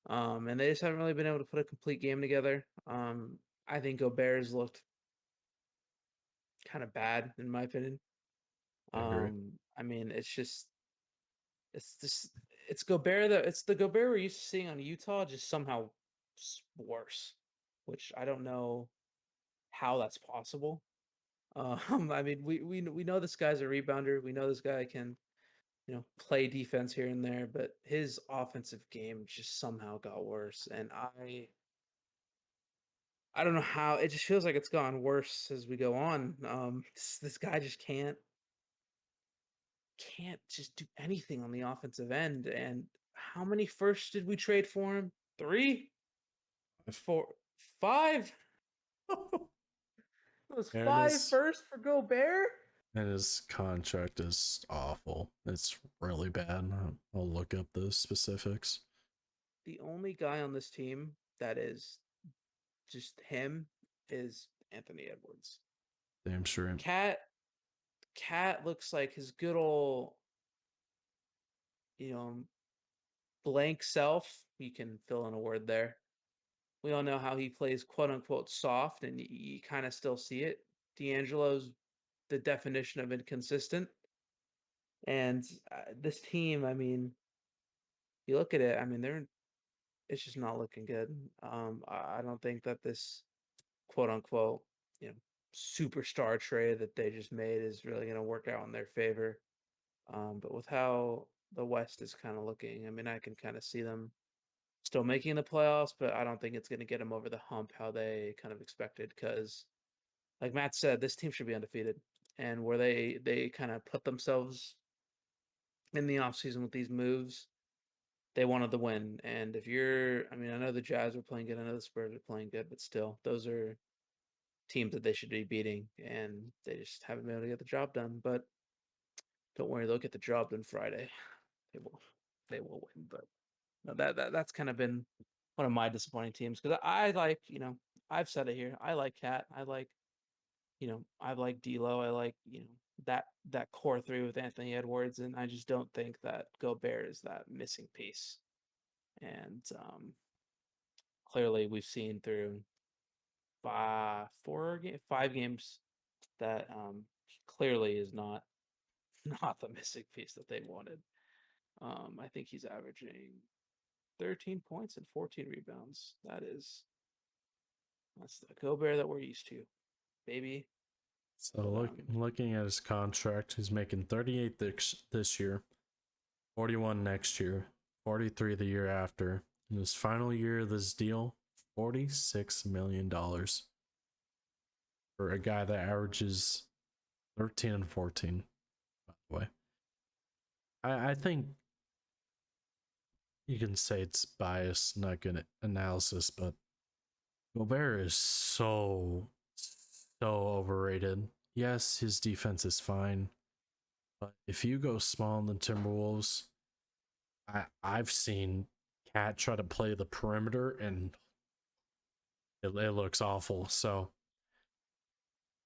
Speaker 2: And they just haven't really been able to put a complete game together. I think Gobert's looked kind of bad in my opinion.
Speaker 1: I agree.
Speaker 2: I mean, it's just it's Gobert that it's the Gobert we're used to seeing on Utah, just somehow worse, which I don't know how that's possible. I mean, we know this guy's a rebounder. We know this guy can play defense here and there, but his offensive game just somehow got worse, and I don't know how. It just feels like it's gone worse as we go on. This guy just can't just do anything on the offensive end. And how many firsts did we trade for him? 3, 4, 5. It was
Speaker 1: and
Speaker 2: 5
Speaker 1: his
Speaker 2: firsts for Gobert.
Speaker 1: and his contract is awful. It's really bad. I'll look up the specifics.
Speaker 2: The only guy on this team that is just him is Anthony Edwards.
Speaker 1: Damn sure.
Speaker 2: Cat Cat looks like his good old, you know, blank self. You can fill in a word there. We all know how he plays quote unquote soft, and you kind of still see it. D'Angelo's the definition of inconsistent. And this team, I mean, you look at it, I mean, it's just not looking good. I don't think that this quote unquote, you know, superstar trade that they just made is really going to work out in their favor. But with how the West is kind of looking, I mean, I can kind of see them still making the playoffs, but I don't think it's going to get them over the hump how they kind of expected. Because, like Matt said, this team should be undefeated, and where they kind of put themselves in the offseason with these moves, they wanted the win. And if I mean, I know the Jazz are playing good, I know the Spurs are playing good, but still, those are teams that they should be beating, and they just haven't been able to get the job done. But don't worry, they'll get the job done Friday. They will, they will win. But no, that's kind of been one of my disappointing teams because I like, I've said it here. I like Cat. I like, I like D'Lo. I like, that core three with Anthony Edwards, and I just don't think that Gobert is that missing piece. And clearly, we've seen through 5 games that clearly is not. not the missing piece that they wanted. I think he's averaging 13 points and 14 rebounds. That's the Gobert that we're used to, baby.
Speaker 1: So
Speaker 2: But
Speaker 1: looking at his contract, he's making 38 this year, 41 next year, 43 the year after. In his final year of this deal, $46 million for a guy that averages 13 and 14, by the way. I think you can say it's biased, not good analysis, but Gobert is so overrated. Yes, his defense is fine, but if you go small in the Timberwolves, I've seen Cat try to play the perimeter and it looks awful. So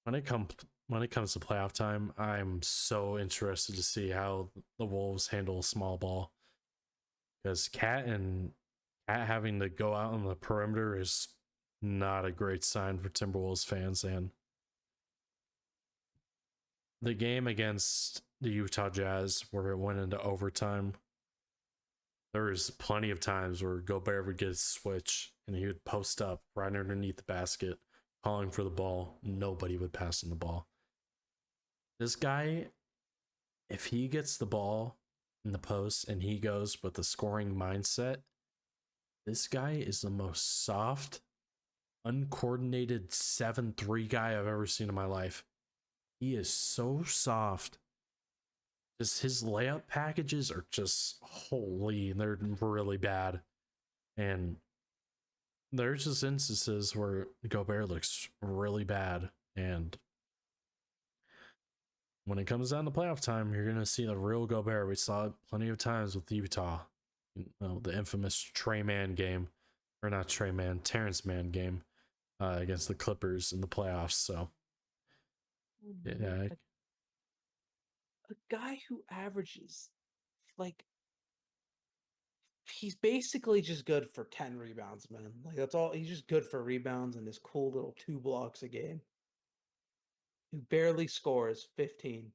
Speaker 1: when it comes to playoff time, I'm so interested to see how the Wolves handle small ball, because Cat having to go out on the perimeter is not a great sign for Timberwolves fans. And the game against the Utah Jazz, where it went into overtime, there was plenty of times where Gobert would get a switch and he would post up right underneath the basket, calling for the ball. Nobody would pass him the ball. This guy, if he gets the ball in the post and he goes with the scoring mindset, this guy is the most soft, uncoordinated 7-3 guy I've ever seen in my life. He is so soft. Just his layup packages are just holy, they're really bad. And there's just instances where Gobert looks really bad, and when it comes down to playoff time, you're gonna see the real Gobert. We saw it plenty of times with Utah, the infamous Trey Man game, or not Trey Man, Terrence Mann game against the Clippers in the playoffs. So yeah,
Speaker 2: a guy who averages like he's basically just good for 10 rebounds, man. Like that's all. He's just good for rebounds and his cool little 2 blocks a game. Who barely scores 15.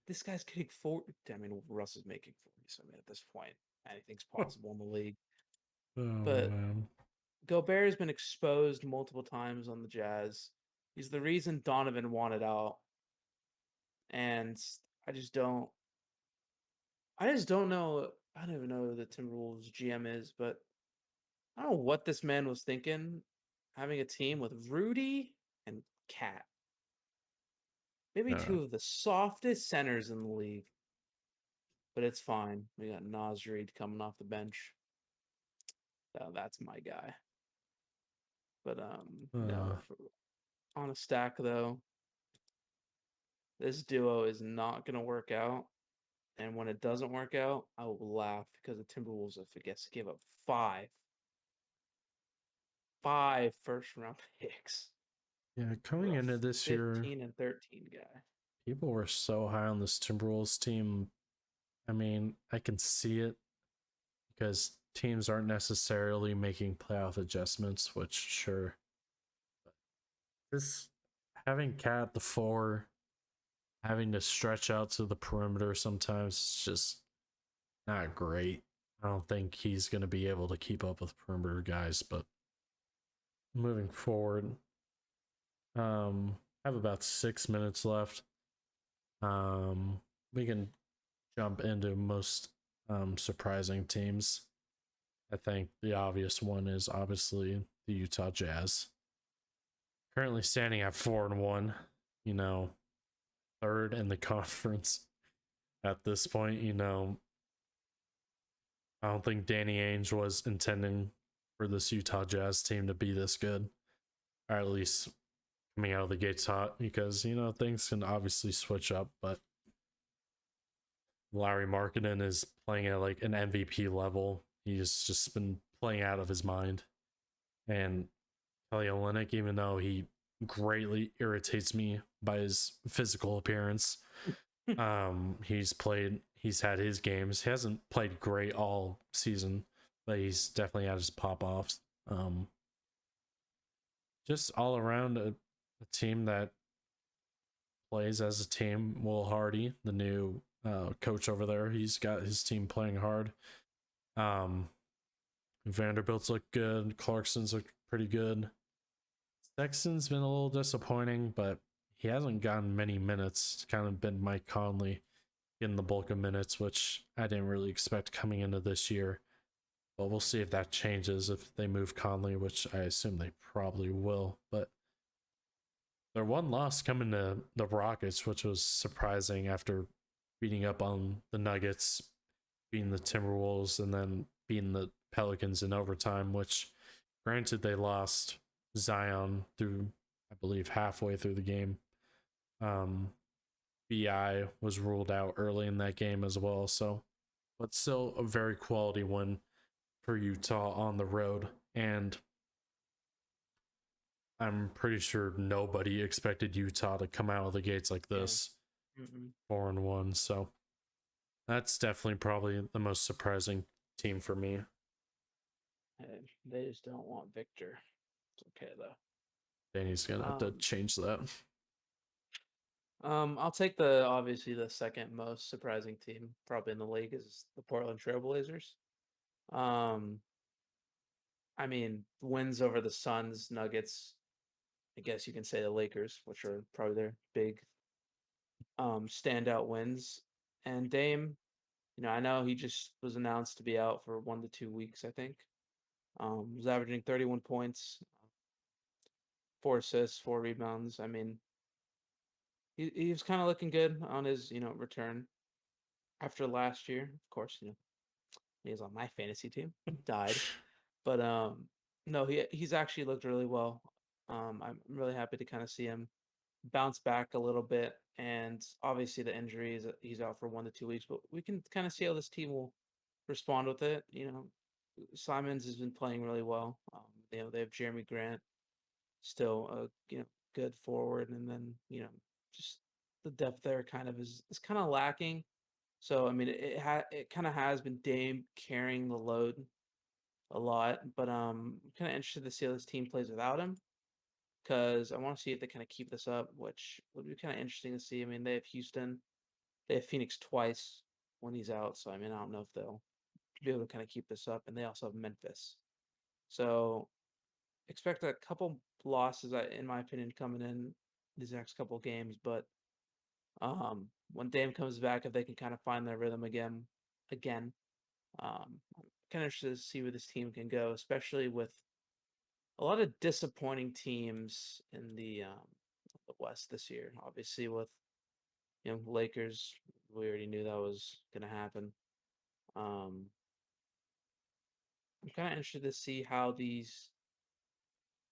Speaker 2: This guy's getting 40. I mean, Russ is making 40. So I mean, at this point, anything's possible in the league.
Speaker 1: oh
Speaker 2: But
Speaker 1: man,
Speaker 2: Gobert has been exposed multiple times on the Jazz. He's the reason Donovan wanted out, and I just don't. I just don't know. I don't even know who the Timberwolves GM is, but I don't know what this man was thinking, having a team with Rudy and Cat. Maybe
Speaker 1: yeah,
Speaker 2: two of the softest centers in the league, but it's fine. We got Naz Reid coming off the bench. So that's my guy. But
Speaker 1: uh,
Speaker 2: no, on a stack though, this duo is not gonna work out. And when it doesn't work out, I will laugh because the Timberwolves, I guess, gave up five first round picks
Speaker 1: yeah.
Speaker 2: for
Speaker 1: Coming
Speaker 2: a
Speaker 1: into this year,
Speaker 2: 15 and 13 guy.
Speaker 1: people were so high on this Timberwolves team. I mean, I can see it because teams aren't necessarily making playoff adjustments, which sure. This having Cat at the 4, having to stretch out to the perimeter sometimes is just not great. I don't think he's going to be able to keep up with perimeter guys, but moving forward, I have about 6 minutes left. We can jump into most surprising teams. I think the obvious one is obviously the Utah Jazz. Currently standing at 4-1, you know, third in the conference at this point. I don't think Danny Ainge was intending for this Utah Jazz team to be this good, or at least coming out of the gates hot, because things can obviously switch up. But Larry Markkinen is playing at like an MVP level. He's just been playing out of his mind, and Kelly Olynyk, even though he greatly irritates me by his physical appearance, he's had his games. He hasn't played great all season, but he's definitely had his pop-offs. Just all around a team that plays as a team. Will Hardy, the new coach over there, he's got his team playing hard. Vanderbilt's look good. Clarkson's look pretty good. Sexton's been a little disappointing, but he hasn't gotten many minutes. It's kind of been Mike Conley getting the bulk of minutes, which I didn't really expect coming into this year. But we'll see if that changes if they move Conley, which I assume they probably will. But their one loss coming to the Rockets, which was surprising after beating up on the Nuggets, beating the Timberwolves, and then beating the Pelicans in overtime, which granted they lost Zion through, I believe, halfway through the game. BI was ruled out early in that game as well, so but still a very quality win for Utah on the road. And I'm pretty sure nobody expected Utah to come out of the gates like
Speaker 2: Yeah.
Speaker 1: this,
Speaker 2: Mm-mm.
Speaker 1: 4-1. So that's definitely probably the most surprising team for me.
Speaker 2: Hey, they just don't want Victor. It's okay though.
Speaker 1: Danny's gonna have to
Speaker 2: Um,
Speaker 1: change that.
Speaker 2: I'll take the obviously the second most surprising team probably in the league is the Portland Trailblazers. Um, I mean, wins over the Suns, Nuggets. I guess you can say the Lakers, which are probably their big standout wins. And Dame, I know he just was announced to be out for 1 to 2 weeks, I think. Was averaging 31 points, 4 assists, 4 rebounds. I mean, he was kind of looking good on his, return after last year. Of course, he was on my fantasy team. Died. But no, he's actually looked really well. I'm really happy to kind of see him bounce back a little bit. And obviously the injuries, he's out for 1 to 2 weeks, but we can kind of see how this team will respond with it. Simons has been playing really well. They have Jeremy Grant still good forward, and then just the depth there kind of is kind of lacking. So I mean it kind of has been Dame carrying the load a lot, but I'm kind of interested to see how this team plays without him because I want to see if they kind of keep this up, which would be kind of interesting to see. I mean, they have Houston, they have Phoenix twice when he's out, so I mean I don't know if they'll be able to kind of keep this up, and they also have Memphis. So expect a couple losses, in my opinion, coming in these next couple games. But when Dame comes back, if they can kind of find their rhythm again, I'm kind of interested to see where this team can go, especially with a lot of disappointing teams in the West this year. Obviously, with Lakers, we already knew that was going to happen. Um, I'm kind of interested to see how these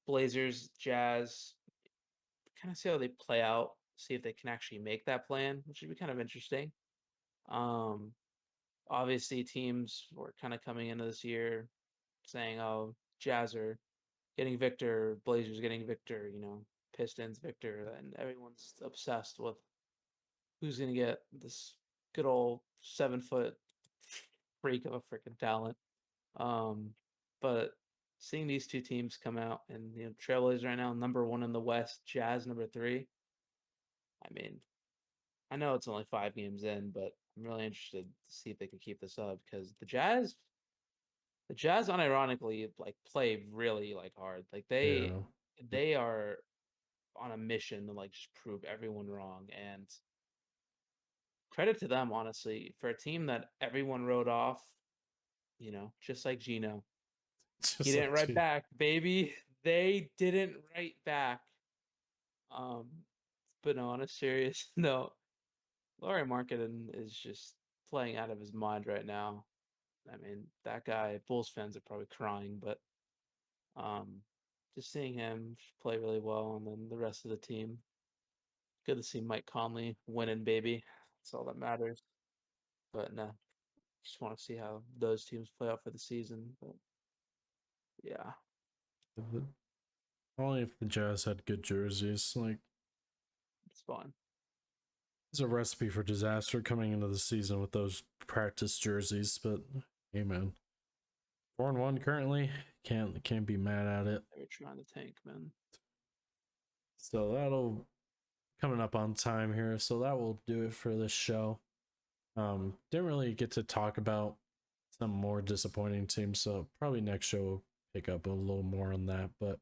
Speaker 2: Blazers, Jazz, kind of see how they play out, see if they can actually make that plan, which would be kind of interesting. Um, Obviously, teams were kind of coming into this year saying, "Oh, Jazz are getting Victor, Blazers getting Victor, Pistons Victor," and everyone's obsessed with who's gonna get this good old 7 foot freak of a freaking talent. Um, but seeing these two teams come out and Trailblazers right now number one in the West, Jazz number three. I mean, I know it's only 5 games in, but I'm really interested to see if they can keep this up because the Jazz unironically like play really like hard. Like they
Speaker 1: Yeah.
Speaker 2: they are on a mission to like just prove everyone wrong, and credit to them honestly for a team that everyone wrote off, just like Gino. He
Speaker 1: Just
Speaker 2: didn't
Speaker 1: like
Speaker 2: write
Speaker 1: G.
Speaker 2: back, baby. They didn't write back. Um but no, on a serious note, Laurie Marketing is just playing out of his mind right now. I mean, that guy, Bulls fans are probably crying, but um, just seeing him play really well, and then the rest of the team. Good to see Mike Conley winning, baby. That's all that matters. But no, just want to see how those teams play out for the season. But yeah,
Speaker 1: Only if the Jazz had good jerseys. Like,
Speaker 2: it's fun.
Speaker 1: it's a recipe for disaster coming into the season with those practice jerseys. But hey, man, 4-1 currently. Can't be mad at it.
Speaker 2: They were trying to tank, man.
Speaker 1: So that'll coming up on time here, so that will do it for this show. Didn't really get to talk about some more disappointing teams, so probably next show we'll pick up a little more on that. But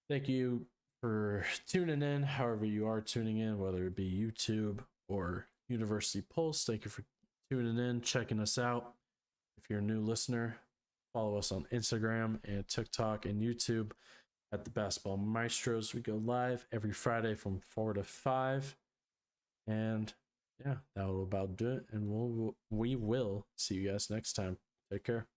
Speaker 1: thank you for tuning in, however you are tuning in, whether it be YouTube or University Pulse. Thank you for tuning in, checking us out. If you're a new listener, follow us on Instagram and TikTok and YouTube at the Basketball Maestros. We go live every Friday from 4 to 5. And yeah, that will about do it. And we will see you guys next time. Take care.